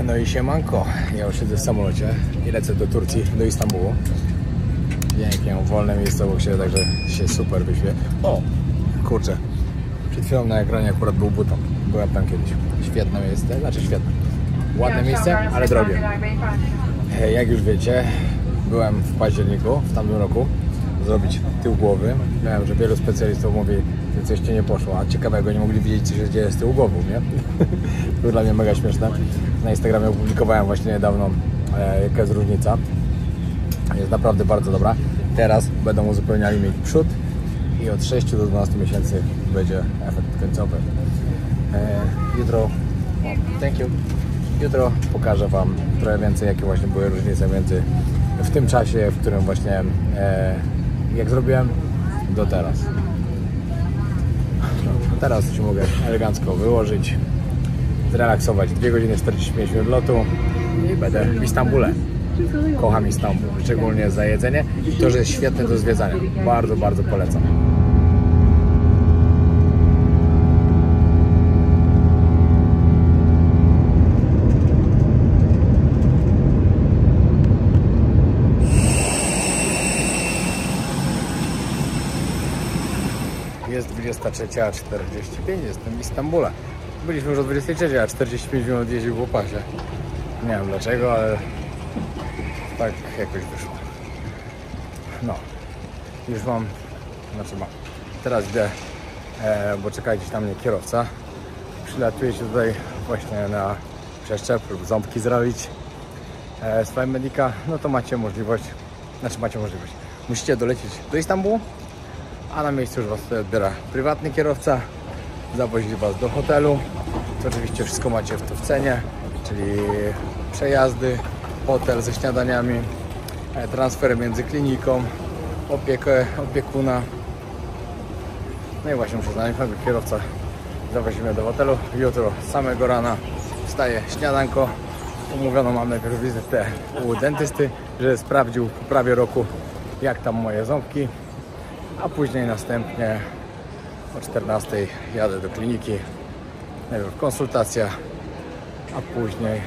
No i siemanko, ja już siedzę w samolocie i lecę do Turcji, do Istambułu. Pięknie, mam wolne miejsce obok siebie, także się super wyświe. O, kurczę, przed chwilą na ekranie akurat był Buton, byłem tam kiedyś. Świetne miejsce, znaczy świetne, ładne miejsce, ale drogie. Jak już wiecie, byłem w październiku, w tamtym roku, zrobić tył głowy. Miałem, że wielu specjalistów mówi, że coś ci nie poszło, a ciekawego nie mogli widzieć, co się dzieje z tyłu głową, nie? To było dla mnie mega śmieszne. Na Instagramie opublikowałem właśnie niedawno, jaka jest różnica. Jest naprawdę bardzo dobra. Teraz będą uzupełniali mi przód i od 6 do 12 miesięcy będzie efekt końcowy. Jutro, thank you. Jutro pokażę Wam trochę więcej, jakie właśnie były różnice między w tym czasie, w którym właśnie jak zrobiłem, do teraz. Teraz się mogę elegancko wyłożyć, zrelaksować. 2 godziny 45 minut lotu i będę w Istambule. Kocham Istanbul, szczególnie za jedzenie i to, że jest świetne do zwiedzania. Bardzo, bardzo polecam. Jest 23:45, jestem w Istambule. Byliśmy już o 23, a 45 minut jeździł w opasie. Nie wiem dlaczego, ale tak jakoś wyszło. No, już mam, teraz idę, bo czeka gdzieś tam mnie kierowca. Przylatuję się tutaj właśnie na przeszczep lub ząbki zrobić z Flymedyka. No to macie możliwość, musicie dolecieć do Istambułu, a na miejscu już Was tutaj odbiera prywatny kierowca, zawozi Was do hotelu. To oczywiście wszystko macie w cenie, czyli przejazdy, hotel ze śniadaniami, transfer między kliniką, opiekę opiekuna. No i właśnie muszę znaleźć kierowca, zawozi mnie do hotelu. Jutro z samego rana wstaję, śniadanko. Umówiono mam najpierw wizytę u dentysty, że sprawdził po prawie roku, jak tam moje ząbki, a później następnie o 14 jadę do kliniki, najpierw konsultacja, a później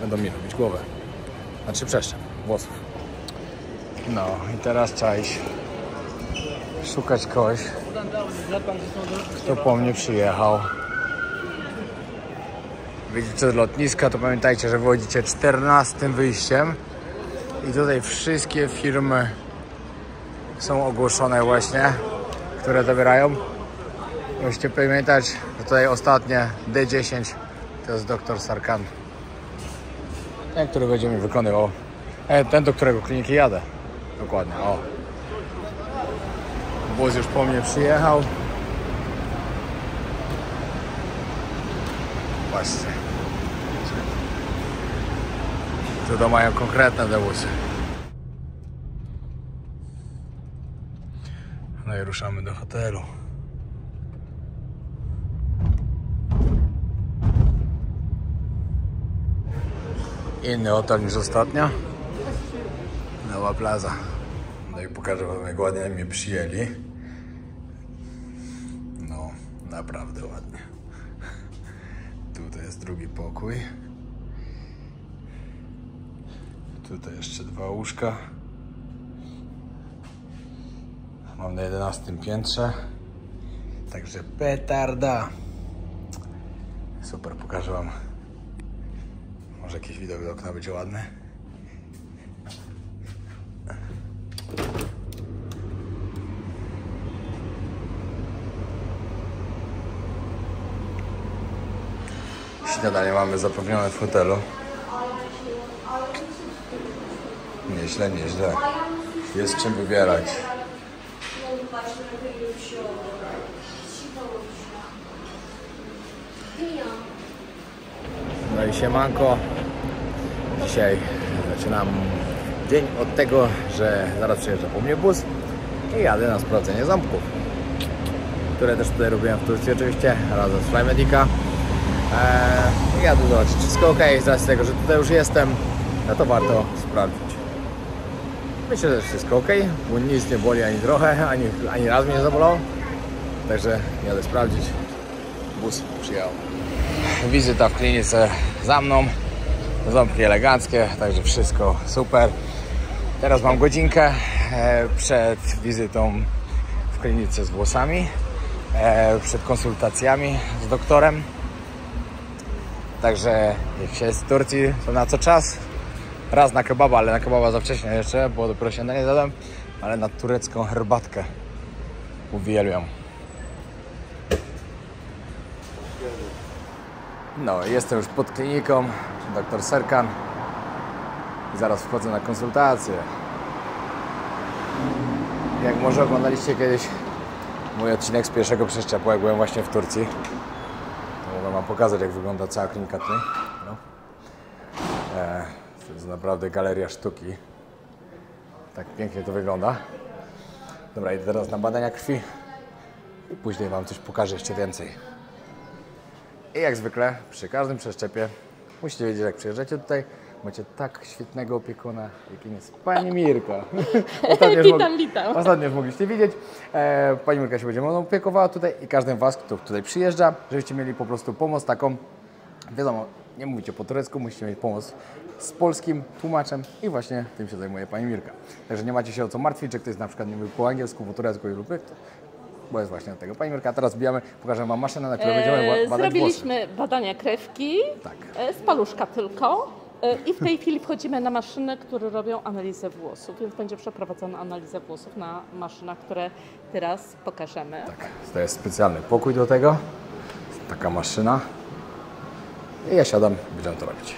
będą mi robić głowę, znaczy przeszczep włosów. No i teraz trzeba iść szukać kogoś, kto po mnie przyjechał. Wyjdziecie z lotniska, to pamiętajcie, że wychodzicie 14 wyjściem i tutaj wszystkie firmy są ogłoszone właśnie, które zabierają. Musicie pamiętać, że tutaj ostatnie D10 to jest doktor Sarkan, ten, który będzie mi wykonywał, ten, do którego kliniki jadę. Dokładnie, o. Wóz już po mnie przyjechał. Patrzcie. To mają konkretne dowózy. No i ruszamy do hotelu. Inny hotel niż ostatnio. Nowa plaza. No i pokażę Wam, jak ładnie mnie przyjęli. No, naprawdę ładnie. Tutaj jest drugi pokój. Tutaj jeszcze 2 łóżka. Mam na 11 piętrze. Także petarda. Super, pokażę Wam. Może jakiś widok z okna będzie ładny. Śniadanie mamy zapewnione w hotelu. Nieźle, nieźle. Jest czym wybierać. No i siemanko. Dzisiaj zaczynam dzień od tego, że zaraz przyjeżdża po mnie bus i jadę na sprawdzenie ząbków, które też tutaj robiłem w Turcji oczywiście, razem z Flymedyka. Jadę zobaczyć, czy wszystko ok, z racji tego, że tutaj już jestem, no to warto sprawdzić. Myślę, że wszystko ok, bo nic nie boli ani trochę, ani raz mnie nie zabolało. Także jadę sprawdzić. Bus przyjechał. Wizyta w klinice za mną. Ząbki eleganckie, także wszystko super. Teraz mam godzinkę przed wizytą w klinice z włosami, przed konsultacjami z doktorem. Także jak się jest w Turcji, to na co czas? Raz na kebaba, ale na kebaba za wcześnie jeszcze, bo dopiero śniadanie zadam, ale na turecką herbatkę uwielbiam. No, jestem już pod kliniką, dr Serkan i zaraz wchodzę na konsultację. Jak może oglądaliście kiedyś mój odcinek z pierwszego przeszczepu, jak byłem właśnie w Turcji, to mogę wam pokazać, jak wygląda cała klinika tutaj. No. To jest naprawdę galeria sztuki. Tak pięknie to wygląda. Dobra, idę teraz na badania krwi i później wam coś pokażę jeszcze więcej. I jak zwykle przy każdym przeszczepie musicie wiedzieć, jak przyjeżdżacie tutaj, macie tak świetnego opiekuna, jakim jest pani Mirka. Ostatnio już mogliście widzieć. Pani Mirka się będzie mną opiekowała tutaj i każdym was, kto tutaj przyjeżdża, żebyście mieli po prostu pomoc taką. Wiadomo, nie mówicie po turecku, musicie mieć pomoc z polskim tłumaczem i właśnie tym się zajmuje pani Mirka. Także nie macie się o co martwić, że ktoś na przykład nie mówi po angielsku, po turecku lub bo jest właśnie od tego. Pani Mirka, teraz bijamy, pokażę wam maszynę, na której będziemy badać Zrobiliśmy włosy. badania krewki, Tak. Z paluszka tylko. I w tej chwili wchodzimy na maszyny, które robią analizę włosów, więc będzie przeprowadzona analiza włosów na maszynach, które teraz pokażemy. Tak, to jest specjalny pokój do tego. Taka maszyna. I ja siadam i będziemy to robić.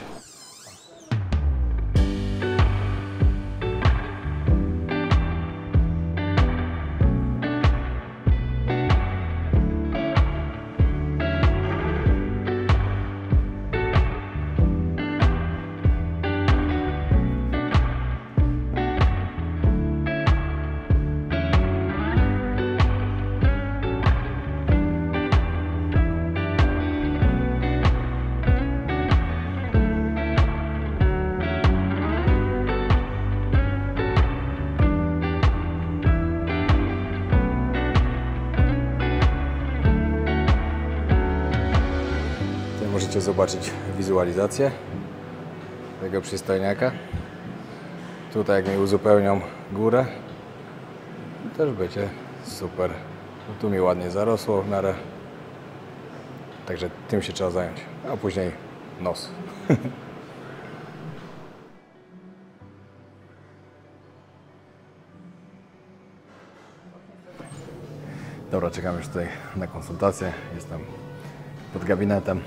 Możecie zobaczyć wizualizację tego przystojniaka. Tutaj jak mi uzupełnią górę, też będzie super. Tu mi ładnie zarosło w miarę. Także tym się trzeba zająć. A później nos. Dobra, czekam już tutaj na konsultację. Jestem pod gabinetem.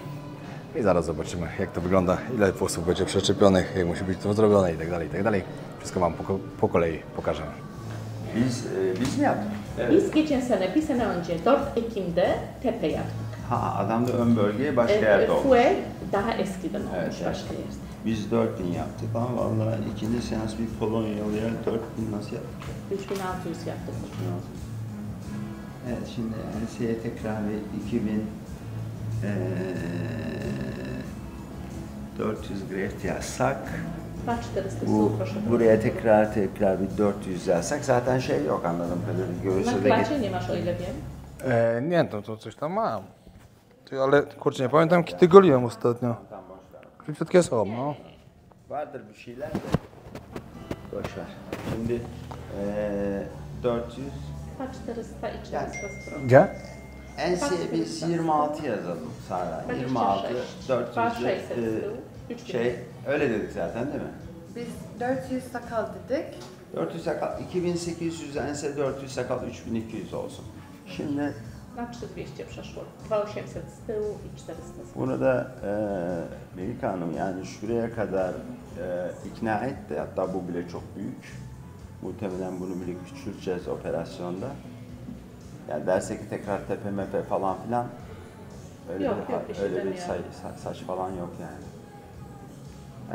I zaraz zobaczymy, jak to wygląda, ile włosów będzie przeszczepionych, jak musi być to zrobione i tak dalej, i tak dalej. Wszystko wam po kolei pokażę. Biz mi yaptık? Biz geçen sene, bir sene önce 4 Ekim'de tepe yaptık. Ha, adam da ön bölgeye başka yerde olmuş. Fue daha eskiden olmuş Evet, evet. başka yerde. Biz 4000 yaptık ama vallahi ikinci seans bir Polonyalıya 4000 nasıl yaptık? 3600 yaptık. Evet, şimdi enseye tekrar bir 400 graft yazsak, 2400 bu, proszę. buraya tekrar bir 400 yazsak zaten şey yok anladığım kadarıyla. Na Göğüse de klacie nie masz, o ile wiem. Nie, to coś tam mam. Ty, ale kurczę, nie pamiętam, kiedy goliłem ostatnio. Króciutkie są, no. vardır bir şeyler de. Boş ver. Şimdi 400 2400 i 400 stron. Gdzie? enseye biz 26 yazalım Sara. 26 400 şey öyle dedik zaten değil mi? Biz 400 sakal dedik. 400 sakal 2800 ense 400 sakal 3200 olsun. Şimdi Na 3200 przeszło. 2800 z tyłu i 400 z tyłu. bunu da Melike Hanım yani şuraya kadar ikna etti. Hatta bu bile çok büyük. Muhtemelen bunu bile küçülteceğiz operasyonda. Yani derse ki tekrar tepe mepe falan filan öyle Yok, bir, yok, bir şey öyle bir demiyor. saç falan yok yani.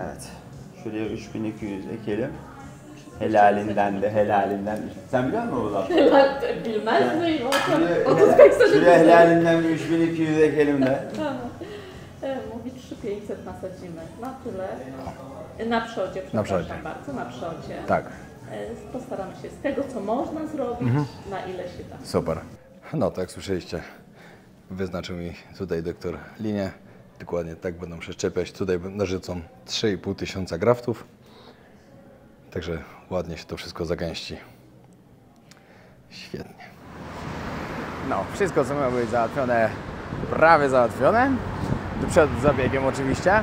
Evet. Şuraya 3200 ekelim. Helalinden de helalinden. Sen biliyor musun bu lafı? Bilmez miyim? Şuraya helalinden bir 3200 ekelim de. Mówi 3500 nasadzimy. Na tyle. Na przodzie, Na przepraszam przodzie. bardzo, na przodzie. Tak. Postaramy się z tego, co można zrobić, na ile się da. Super. No, tak jak słyszeliście, wyznaczył mi tutaj doktor linię. Dokładnie tak będą przeszczepiać. Tutaj narzucą 3500 graftów. Także ładnie się to wszystko zagęści. Świetnie. No, wszystko co miało być załatwione, prawie załatwione. Przed zabiegiem oczywiście.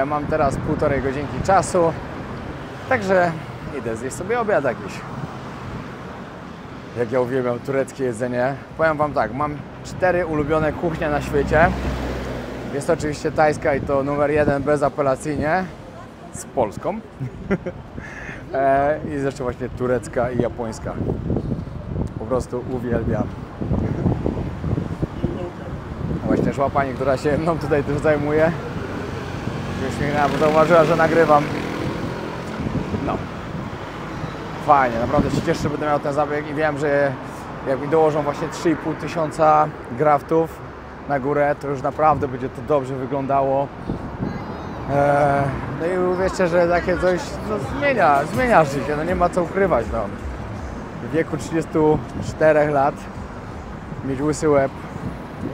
Mam teraz 1,5 godzinki czasu. Także idę zjeść sobie obiad jakiś. Jak ja uwielbiam tureckie jedzenie. Powiem wam tak, mam 4 ulubione kuchnie na świecie. Jest to oczywiście tajska i to numer 1 bezapelacyjnie z polską. I zresztą właśnie turecka i japońska. Po prostu uwielbiam. A właśnie szła pani, która się mną tutaj też zajmuje. Uśmiechnęła, bo zauważyła, że nagrywam. No. Fajnie, naprawdę się cieszę, że będę miał ten zabieg i wiem, że jak mi dołożą właśnie 3500 graftów na górę, to już naprawdę będzie to dobrze wyglądało. No i uwierzcie, że takie coś no, zmienia życie, no nie ma co ukrywać. No. W wieku 34 lat mieć łysy łeb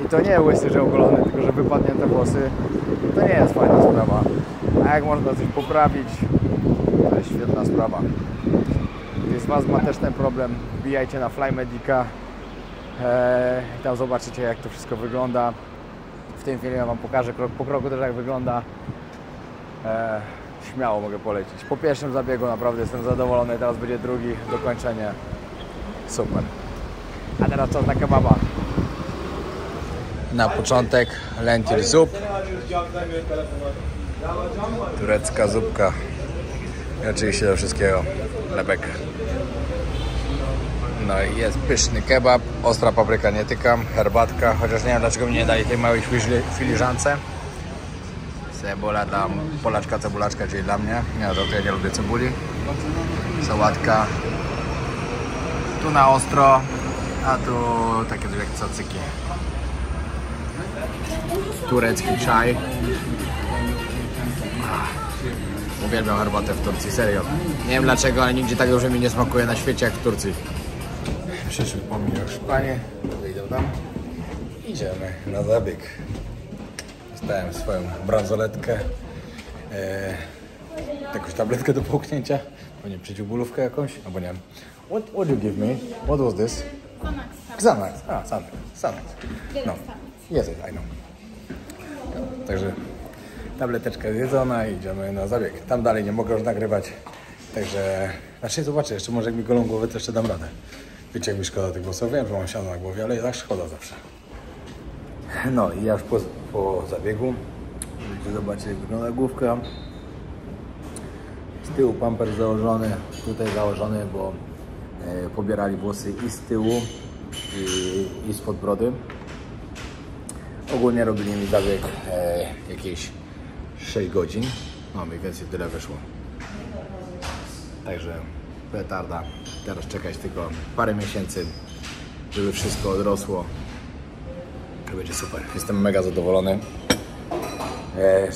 i to nie łysy, że ogolony, tylko że wypadnięte włosy, to nie jest fajna sprawa. A jak można coś poprawić, to jest świetna sprawa. Jeśli z Was ma też ten problem, wbijajcie na Flymedica i tam zobaczycie, jak to wszystko wygląda. W tym filmie Wam pokażę krok po kroku też, jak wygląda. Śmiało mogę polecić. Po pierwszym zabiegu naprawdę jestem zadowolony, teraz będzie drugi, dokończenie. Super. A teraz czas na kebaba. Na początek lentil zup. Turecka zupka. I oczywiście do wszystkiego lebek. No i jest pyszny kebab, ostra papryka nie tykam, herbatka, chociaż nie wiem dlaczego mi nie dali tej małej filiżance. Cebula tam, polaczka, cebulaczka, czyli dla mnie. Nie, to ja nie lubię cebuli. Sałatka. Tu na ostro, a tu takie jak cacyki. Turecki czaj. Uwielbiam herbatę w Turcji, serio. Nie wiem dlaczego, ale nigdzie tak dobrze mi nie smakuje na świecie jak w Turcji. Przyszły po mnie już panie, wyjdą tam. Idziemy na zabieg. Dostałem swoją bransoletkę. Jakąś tabletkę do połknięcia. Pewnie przeciwbólówkę jakąś, albo nie wiem. What do you give me? What was this? Xanax. Xanax. No. Yes, I know. Także tableteczka zjedzona i idziemy na zabieg. Tam dalej nie mogę już nagrywać. Także, znaczy zobaczę, jeszcze może jak mi golą głowę, to jeszcze dam radę. Wiecie, jak mi szkoda tych włosów. Wiem, że mam siano na głowie, ale jednak szkoda zawsze. No i ja już po zabiegu. Zobaczcie, jak wygląda główka. Z tyłu pamper założony, tutaj założony, bo pobierali włosy i z tyłu, i spod brody. Ogólnie robili mi zabieg jakieś 6 godzin. No mniej więcej tyle wyszło. Także petarda. Teraz czekać tylko parę miesięcy, żeby wszystko odrosło. To będzie super. Jestem mega zadowolony,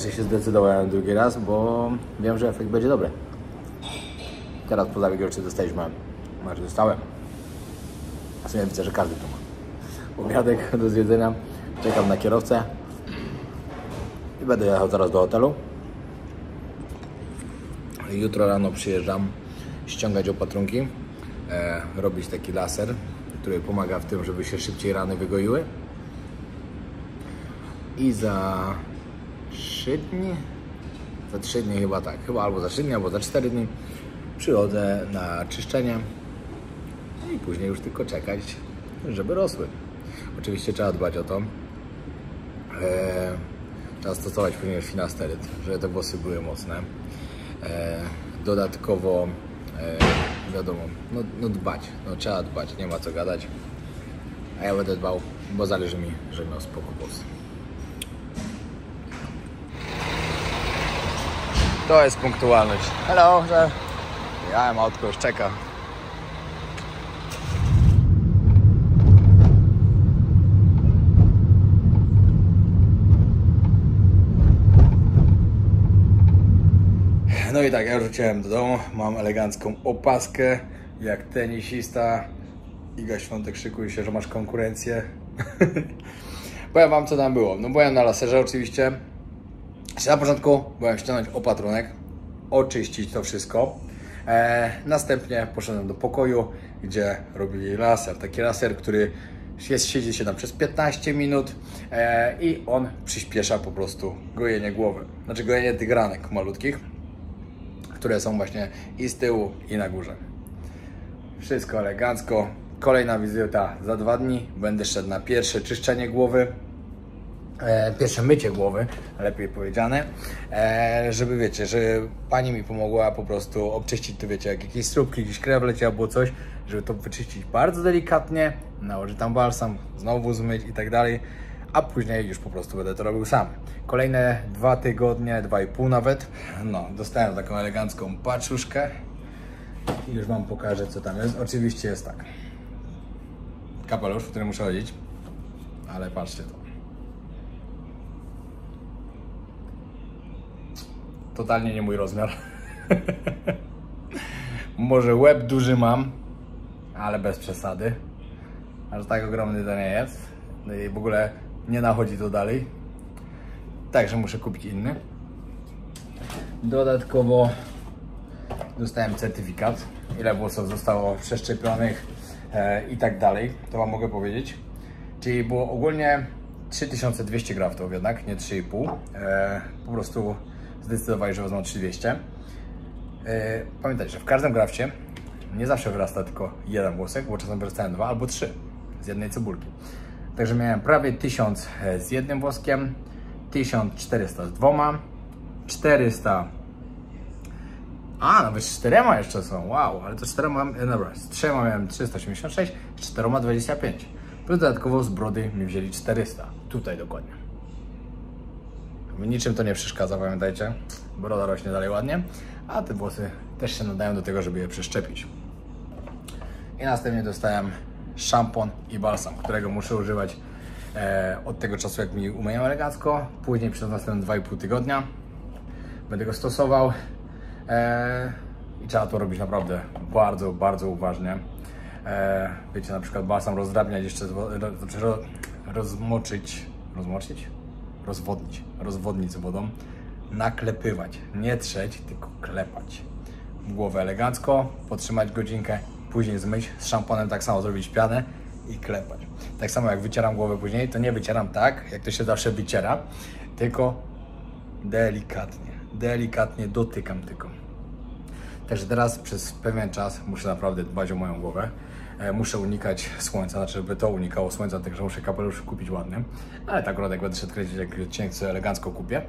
że się zdecydowałem drugi raz, bo wiem, że efekt będzie dobry. Teraz po zabiegu jeszcze dostałem. A w sumie widzę, że każdy tu ma. Obiadek do zjedzenia. Czekam na kierowcę i będę jechał zaraz do hotelu. Jutro rano przyjeżdżam ściągać opatrunki, robić taki laser, który pomaga w tym, żeby się szybciej rany wygoiły. I za 3 dni, za 3 dni chyba tak, albo za 3 dni, albo za 4 dni przychodzę na czyszczenie i później już tylko czekać, żeby rosły. Oczywiście trzeba dbać o to. Trzeba stosować później finasteryt, żeby te włosy były mocne. Dodatkowo wiadomo, no dbać, no trzeba dbać, nie ma co gadać. A ja będę dbał, bo zależy mi, żeby miał spoko włosy. To jest punktualność. Hello, ja autko już czeka. No i tak, ja wróciłem do domu, mam elegancką opaskę, jak tenisista, Iga Świątek, szykuj się, że masz konkurencję. Powiem wam, co tam było. No byłem na laserze oczywiście. Na początku byłem ściągnąć opatrunek, oczyścić to wszystko. Następnie poszedłem do pokoju, gdzie robili laser. Taki laser, który siedzi się tam przez 15 minut i on przyspiesza po prostu gojenie głowy. Znaczy gojenie tych ranek malutkich, które są właśnie i z tyłu, i na górze. Wszystko elegancko. Kolejna wizyta za 2 dni. Będę szedł na pierwsze czyszczenie głowy. Pierwsze mycie głowy, lepiej powiedziane, żeby wiecie, że pani mi pomogła po prostu obczyścić to, wiecie, jak jakieś słupki, gdzieś krew leci albo coś, żeby to wyczyścić bardzo delikatnie, nałożyć tam balsam, znowu zmyć i tak dalej, a później już po prostu będę to robił sam. Kolejne 2 tygodnie, 2,5 nawet, no, dostałem taką elegancką paczuszkę i już wam pokażę, co tam jest. Oczywiście jest tak, kapelusz, w którym muszę chodzić, ale patrzcie to. Totalnie nie mój rozmiar. Może łeb duży mam, ale bez przesady. Aż tak ogromny to nie jest. No i w ogóle nie nachodzi to dalej. Także muszę kupić inny. Dodatkowo dostałem certyfikat, ile włosów zostało przeszczepionych i tak dalej. To wam mogę powiedzieć. Czyli było ogólnie 3200 graftów jednak, nie 3,5. Po prostu zdecydowali, że wezmą 3200. Pamiętajcie, że w każdym grafcie nie zawsze wyrasta tylko jeden włosek, bo czasem wyrastają 2 albo 3 z jednej cebulki. Także miałem prawie 1000 z jednym włoskiem, 1400 z 2, 400, a nawet z 4 jeszcze są, wow, ale to 4 mam, dobra, z 3 miałem 386, z 4 25. Plus dodatkowo z brody mi wzięli 400, tutaj dokładnie. Niczym to nie przeszkadza, pamiętajcie, broda rośnie dalej ładnie, a te włosy też się nadają do tego, żeby je przeszczepić. I następnie dostałem szampon i balsam, którego muszę używać od tego czasu, jak mi umyję elegancko. Później przez następne 2,5 tygodnia będę go stosował i trzeba to robić naprawdę bardzo, bardzo uważnie. Wiecie, na przykład balsam rozdrabniać jeszcze, rozwodnić z wodą, naklepywać, nie trzeć, tylko klepać w głowę elegancko, potrzymać godzinkę, później zmyć, z szamponem tak samo zrobić pianę i klepać. Tak samo jak wycieram głowę później, to nie wycieram tak, jak to się zawsze wyciera, tylko delikatnie dotykam tylko. Także teraz przez pewien czas muszę naprawdę dbać o moją głowę. Muszę unikać słońca, znaczy żeby to unikało słońca, także muszę kapelusz kupić ładny. Ale tak akurat jak będę szedł kręcić, jak odcinek sobie elegancko kupię.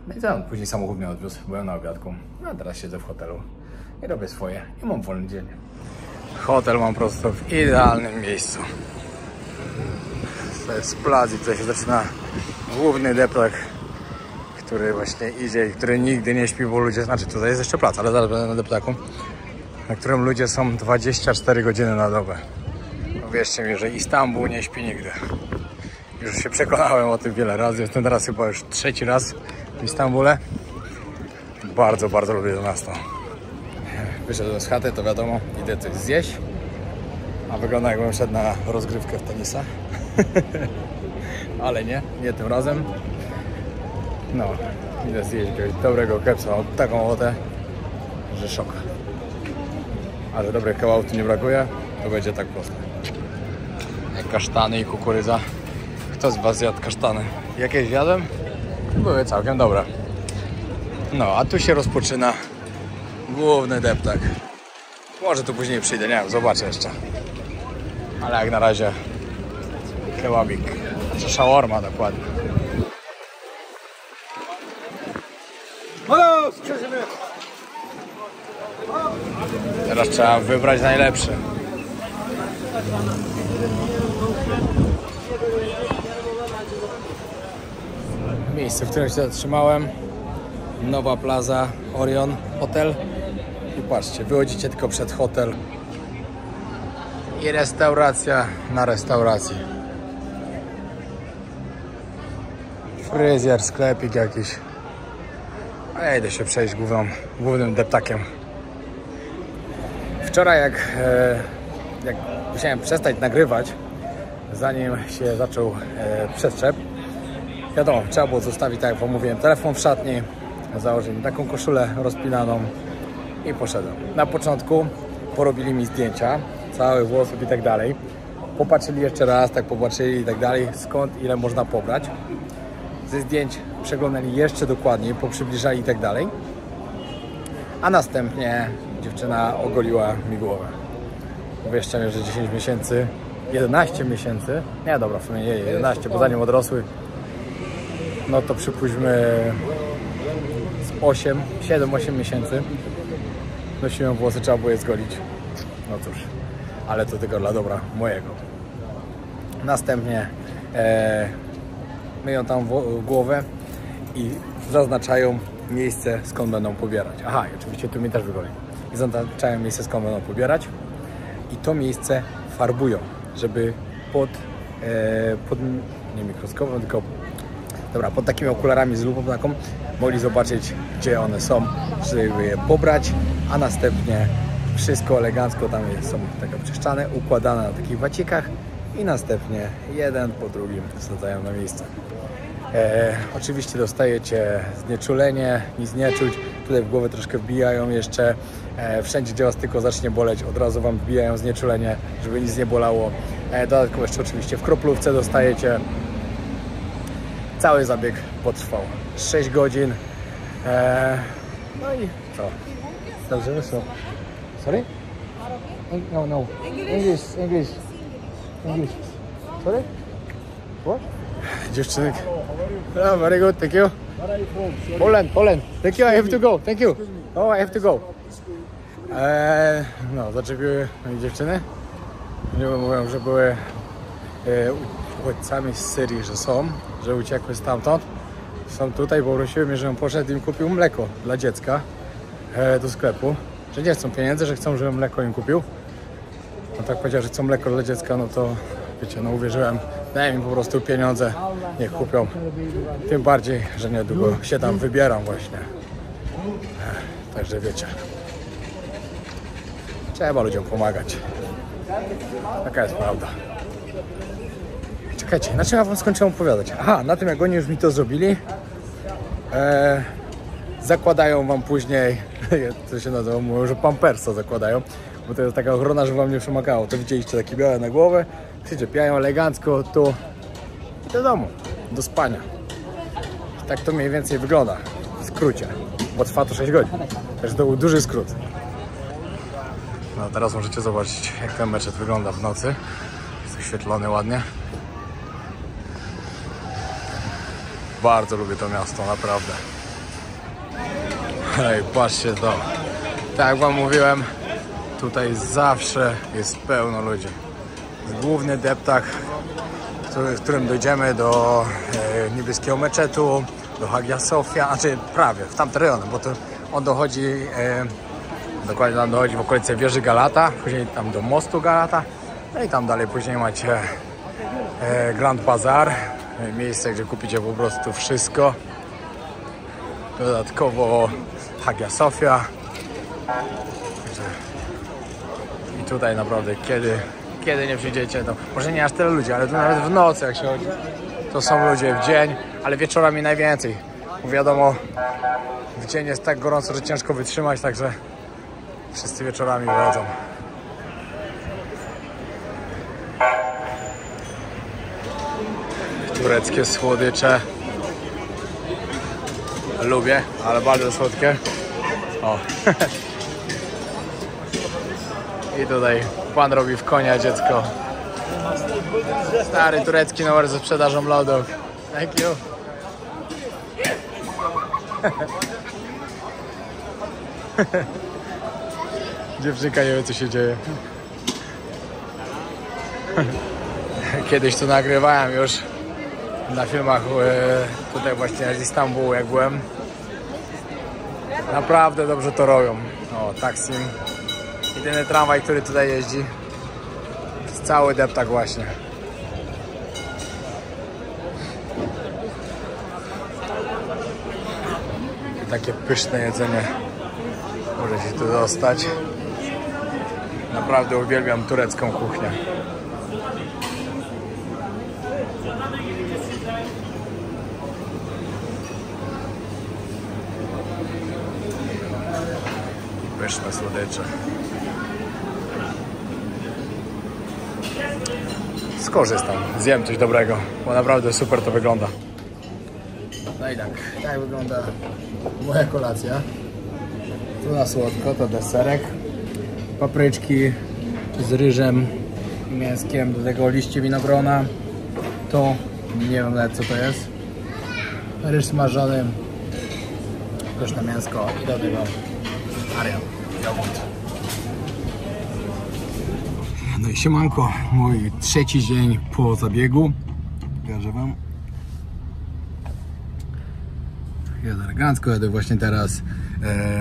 No i co, później samochód mnie odwiózł, byłem na obiadku. No a teraz siedzę w hotelu i robię swoje i mam wolny dzień. Hotel mam prosto w idealnym miejscu. To jest plac i tutaj się zaczyna główny deptak, który właśnie idzie i który nigdy nie śpi, bo ludzie, znaczy tutaj jest jeszcze plac, ale zaraz będę na deptaku, na którym ludzie są 24 godziny na dobę. Wierzcie mi, że Istanbul nie śpi nigdy. Już się przekonałem o tym wiele razy. Jestem teraz chyba już 3. raz w Istambule. Bardzo, bardzo lubię to miasto. Wyszedłem z chaty, to wiadomo, idę coś zjeść. A wygląda, jakbym szedł na rozgrywkę w tenisa. Ale nie tym razem. No, idę zjeść jakiegoś dobrego kepsa. Mam taką ochotę, że szok. Ale dobrych kebabów tu nie brakuje, to będzie tak prosto. Jak kasztany i kukurydza. Kto z was jadł kasztany? Jakieś jadłem? Były całkiem dobre. No, a tu się rozpoczyna główny deptak. Może tu później przyjdę, nie wiem, zobaczę jeszcze. Ale jak na razie kebabik, czy shawarma dokładnie. Teraz trzeba wybrać najlepszy. Miejsce, w którym się zatrzymałem, Nowa Plaza, Orion Hotel. I patrzcie, wychodzicie tylko przed hotel i restauracja na restauracji. Fryzjer, sklepik jakiś. A ja idę się przejść głównym deptakiem. Wczoraj jak jak musiałem przestać nagrywać, zanim się zaczął przestrzep. Wiadomo, trzeba było zostawić, tak jak wam mówiłem, telefon w szatni, założyć mi taką koszulę rozpinaną i poszedłem. Na początku porobili mi zdjęcia całych włosów i tak dalej. Popatrzyli jeszcze raz, tak popatrzyli i tak dalej, skąd, ile można pobrać. Ze zdjęć przeglądali jeszcze dokładniej, poprzybliżali i tak dalej. A następnie dziewczyna ogoliła mi głowę. Mówię szczerze, że 10 miesięcy, 11 miesięcy, nie dobra, w sumie nie 11, bo zanim odrosły, no to przypuśćmy z 7-8 miesięcy nosiłem włosy, trzeba było je zgolić. No cóż, ale to tylko dla dobra mojego. Następnie myją tam głowę i zaznaczają miejsce, skąd będą pobierać. Aha, i oczywiście tu mnie też wygoli. I zaznaczają miejsce, skąd będą pobierać i to miejsce farbują, żeby pod nie mikroskopem, tylko dobra, pod takimi okularami z lupą taką mogli zobaczyć, gdzie one są, żeby je pobrać, a następnie wszystko elegancko tam są takie przeszczane, układane na takich wacikach i następnie jeden po drugim wsadzają na miejsce. Oczywiście dostajecie znieczulenie, nic nie czuć, tutaj w głowę troszkę wbijają jeszcze, wszędzie gdzie was tylko zacznie boleć, od razu wam wbijają znieczulenie, żeby nic nie bolało. Dodatkowo jeszcze oczywiście w kroplówce dostajecie. Cały zabieg potrwał 6 godzin. No i co? Dobrze, so. Sorry? No. English. Sorry? What? Dziewczyny. Oh, very good, thank you. Poland. Thank you, I have to go. Thank you. Oh, I have to go. No, zaczepiły moje dziewczyny. Nie mówią, że były uchodźcami z Syrii, że uciekły stamtąd. Są tutaj, bo prosiły mnie, żebym poszedł i im kupił mleko dla dziecka do sklepu. Że nie chcą pieniędzy, że chcą, żebym mleko im kupił. No tak powiedział, że chcą mleko dla dziecka, no to wiecie, no uwierzyłem. Daj mi po prostu pieniądze, niech kupią. Tym bardziej, że niedługo się tam wybieram właśnie. Także wiecie. Trzeba ludziom pomagać. Taka jest prawda. Czekajcie, na czym ja wam skończyłem opowiadać? Aha, na tym jak oni już mi to zrobili, zakładają wam później, co się nazywa, mówią, że pampersa zakładają, bo to jest taka ochrona, że wam nie przemagało. To widzieliście, takie białe na głowę, przyczepiają elegancko tu i do domu, do spania. I tak to mniej więcej wygląda, w skrócie, bo trwa to 6 godzin. Także to był duży skrót. No teraz możecie zobaczyć, jak ten meczet wygląda w nocy. Jest oświetlony ładnie. Bardzo lubię to miasto, naprawdę. Hej, patrzcie to. Tak jak wam mówiłem, tutaj zawsze jest pełno ludzi. Główny deptak, w którym dojdziemy do niebieskiego meczetu, do Hagia Sofia, znaczy prawie, w tamte rejony, bo to on dochodzi, dokładnie tam dochodzi w okolice wieży Galata, później tam do mostu Galata, no i tam dalej później macie Grand Bazar, miejsce, gdzie kupicie po prostu wszystko. Dodatkowo Hagia Sofia. I tutaj naprawdę kiedy nie przyjdziecie, to może nie aż tyle ludzi, ale tu nawet w nocy jak się chodzi, to są ludzie w dzień, ale wieczorami najwięcej. Bo wiadomo, w dzień jest tak gorąco, że ciężko wytrzymać, także wszyscy wieczorami wychodzą. Tureckie słodycze. Lubię, ale bardzo słodkie. O. I tutaj pan robi w konia dziecko. Stary turecki numer ze sprzedażą lodów. Thank you. Dziewczynka nie wie, co się dzieje. Kiedyś tu nagrywałem już na filmach tutaj właśnie z Istambułu, jak byłem. Naprawdę dobrze to robią. O, Taksim. Jedyny tramwaj, który tutaj jeździ. Jest cały deptak właśnie. I takie pyszne jedzenie może się tu dostać. Naprawdę uwielbiam turecką kuchnię. Pyszne słodycze. Skorzystam, zjem coś dobrego, bo naprawdę super to wygląda. No i tak wygląda moja kolacja. Tu na słodko to deserek, papryczki z ryżem i mięskiem, do tego liście winogrona. To nie wiem nawet co to jest. Ryż smażony, pyszne mięsko i do tego Ariel, jogurt. No i siemanko, mój trzeci dzień po zabiegu. Pokażę wam. Jadę elegancko, jadę właśnie teraz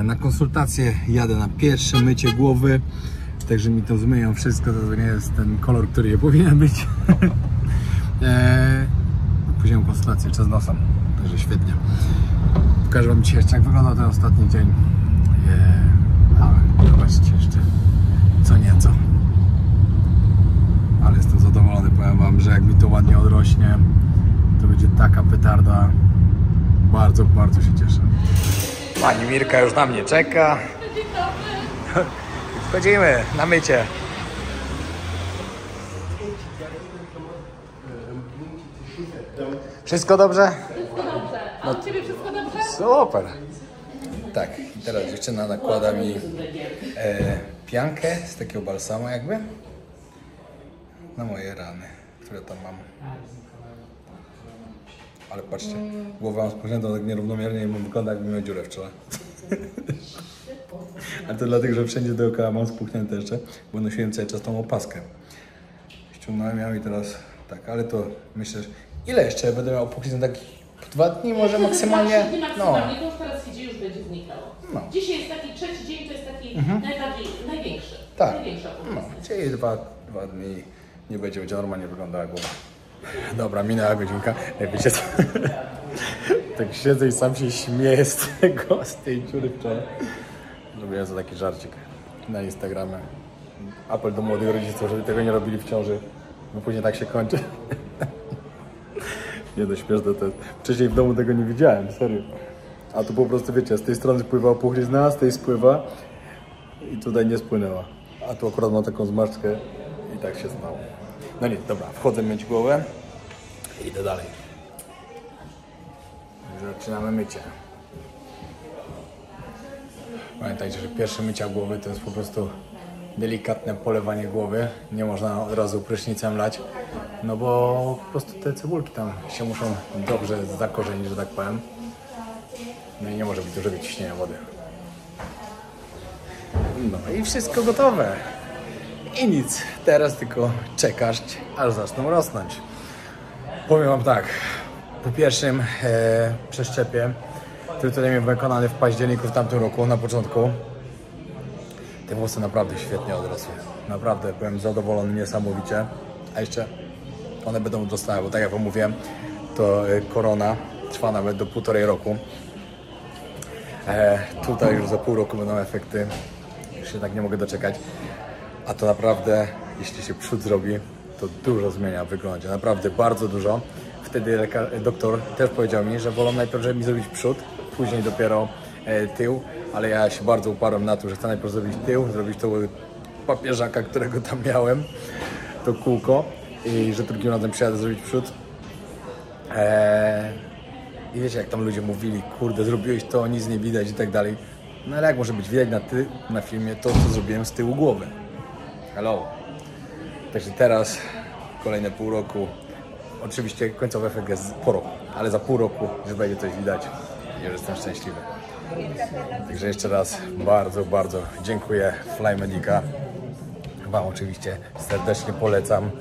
na konsultację, jadę na pierwsze mycie głowy. Także mi to zmyją wszystko, to nie jest ten kolor, który je powinien być. Później mam konsultację, czas nosem, także świetnie. Pokażę wam dzisiaj jeszcze jak wyglądał ten ostatni dzień. Ale zobaczcie jeszcze co nieco. Ale jestem zadowolony, powiem wam, że jak mi to ładnie odrośnie, to będzie taka petarda. Bardzo, bardzo się cieszę. Pani Mirka już na mnie czeka. Wchodzimy na mycie. Wszystko dobrze? Wszystko dobrze. A u Ciebie wszystko dobrze? Super. Tak, i teraz dziewczyna nakłada mi piankę z takiego balsamu jakby na moje rany, które tam mam. Ale patrzcie, głowę mam spuchniętą tak nierównomiernie i wygląda jakbym miał dziurę w czole. Ale to dlatego, że wszędzie dookoła mam spuchnięte jeszcze, bo nosiłem cały czas tą opaskę. Ściągnąłem ją i teraz tak, ale to myślę, że ile jeszcze będę miał opuchnięty tak 2 dni może maksymalnie? No. To już teraz idzie, już będzie znikało. No. Dzisiaj jest taki trzeci dzień, to jest taki największy. Tak, największa no, czyli 2 dni nie będzie normalnie wyglądała głowa. Dobra, minęła godzinka. Wiecie co? Tak siedzę i sam się śmieję z tej dziury w czole. Zrobiłem za taki żarcik na Instagramie. Apel do młodych rodziców, żeby tego nie robili w ciąży, bo później tak się kończy. Nie dość śmieszne to jest. Wcześniej w domu tego nie widziałem, serio. A tu po prostu wiecie, z tej strony spływa opuchlizna, z tej spływa i tutaj nie spłynęła. A tu akurat mam taką zmarszczkę i tak się stało. No nie, dobra, wchodzę myć głowę i idę dalej. Zaczynamy mycie. Pamiętajcie, że pierwsze mycie głowy to jest po prostu delikatne polewanie głowy. Nie można od razu prysznicem lać, no bo po prostu te cebulki tam się muszą dobrze zakorzenić, że tak powiem. No i nie może być dużego ciśnienia wody. No i wszystko gotowe. I nic, teraz tylko czekasz, aż zaczną rosnąć. Powiem wam tak, po pierwszym przeszczepie, który tutaj miałem wykonany w październiku w tamtym roku, na początku, te włosy naprawdę świetnie odrosły. Naprawdę byłem zadowolony niesamowicie. A jeszcze one będą dostały, bo tak jak wam mówiłem, to korona trwa nawet do 1,5 roku. Tutaj już za pół roku będą efekty. Już się tak nie mogę doczekać. A to naprawdę, jeśli się przód zrobi, to dużo zmienia w wyglądzie. Naprawdę bardzo dużo. Wtedy doktor też powiedział mi, że wolą najpierw, żeby mi zrobić przód, później dopiero tył. Ale ja się bardzo uparłem na to, że chcę najpierw zrobić tył, zrobić to papieżaka, którego tam miałem, to kółko. I że drugim razem przyjadę zrobić przód. I wiecie, jak tam ludzie mówili, kurde, zrobiłeś to, nic nie widać i tak dalej. No ale jak może być widać na filmie to, co zrobiłem z tyłu głowy? Hello. Także teraz kolejne pół roku. Oczywiście końcowy efekt jest po roku, ale za pół roku już będzie coś widać i już jestem szczęśliwy. Także jeszcze raz bardzo, bardzo dziękuję Flymedica. Wam oczywiście serdecznie polecam.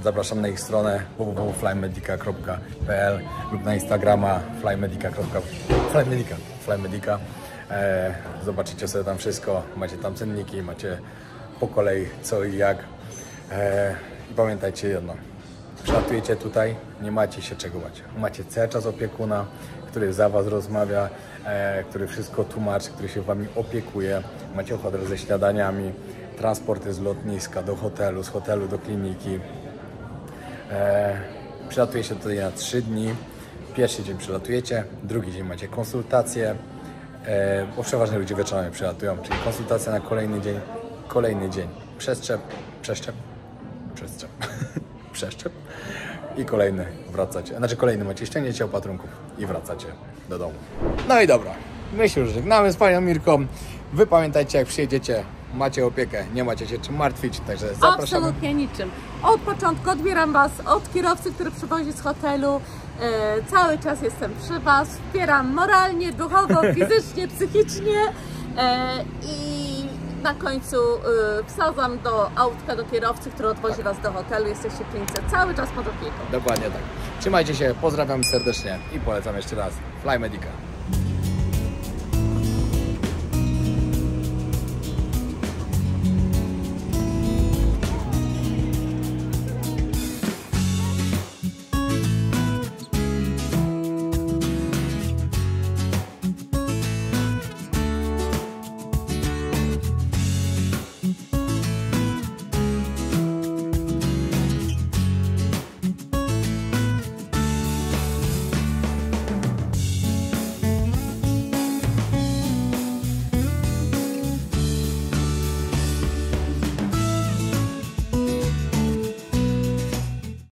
Zapraszam na ich stronę www.flymedica.pl lub na Instagrama flymedica. Zobaczycie sobie tam wszystko, macie tam cenniki, macie po kolei co i jak. I pamiętajcie jedno, przylatujecie tutaj, nie macie się czego bać. Macie cały czas opiekuna, który za Was rozmawia, który wszystko tłumaczy, który się Wami opiekuje. Macie hotel ze śniadaniami, transporty z lotniska do hotelu, z hotelu do kliniki. Przylatuje się tutaj na 3 dni. Pierwszy dzień przylatujecie, drugi dzień macie konsultacje, bo przeważnie ludzie wieczorami przylatują, czyli konsultacja na kolejny dzień, przeszczep, przeszczep i kolejny wracacie, znaczy kolejny macie ściągnięcie opatrunków i wracacie do domu. No i dobra, my się już żegnamy z Panią Mirką. Wy pamiętajcie, jak przyjedziecie, macie opiekę, nie macie się czym martwić, także zapraszamy. Absolutnie niczym. Od początku odbieram Was od kierowcy, który przywozi z hotelu. Cały czas jestem przy Was, wspieram moralnie, duchowo, fizycznie, psychicznie i na końcu wsadzam do autka, do kierowcy, który odwozi Was do hotelu. Jesteście w klinice cały czas pod opieką. Dokładnie tak. Trzymajcie się, pozdrawiam serdecznie i polecam jeszcze raz Fly Medica.